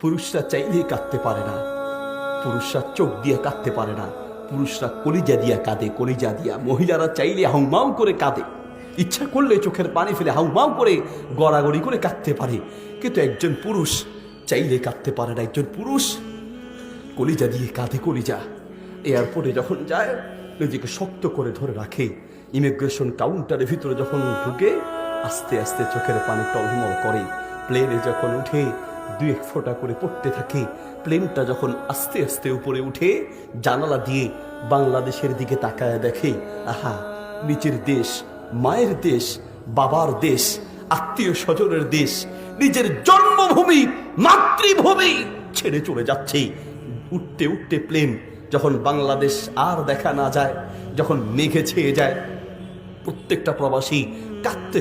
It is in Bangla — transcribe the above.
পুরুষরা চাইলে কাঁদতে পারে না, পুরুষরা চোখ দিয়ে কাঁদতে পারে না, পুরুষরা কলিজা দিয়া কাঁদে, কলিজা দিয়া। মহিলারা চাইলে হাউমাউ করে কাঁদে, ইচ্ছা করলে চোখের পানি ফেলে হাউমাউ করে গড়াগড়ি করে কাঁদতে পারে। কিন্তু একজন পুরুষ চাইলে কাঁদতে পারে না। একজন পুরুষ কলিজা দিয়ে কাঁদে, কলিজা। এয়ারপোর্টে যখন যায় নিজেকে শক্ত করে ধরে রাখে। ইমিগ্রেশন কাউন্টারের ভিতরে যখন ঢুকে আস্তে আস্তে চোখের পানি টলমল করে। প্লেনে যখন উঠে দুই এক ফোঁটা করে পড়তে থাকে। প্লেনটা যখন আস্তে আস্তে উপরে উঠে জানালা দিয়ে বাংলাদেশের দিকে তাকায় দেখে, আহা, নিজের দেশ, মায়ের দেশ, বাবার দেশ, আত্মীয় স্বজনের দেশ, নিজের জন্মভূমি, মাতৃভূমি ছেড়ে চলে যাচ্ছে। উঠতে উঠতে প্লেন যখন বাংলাদেশ আর দেখা না যায়, যখন মেঘে ছেয়ে যায়, প্রত্যেকটা প্রবাসী কাঁদতে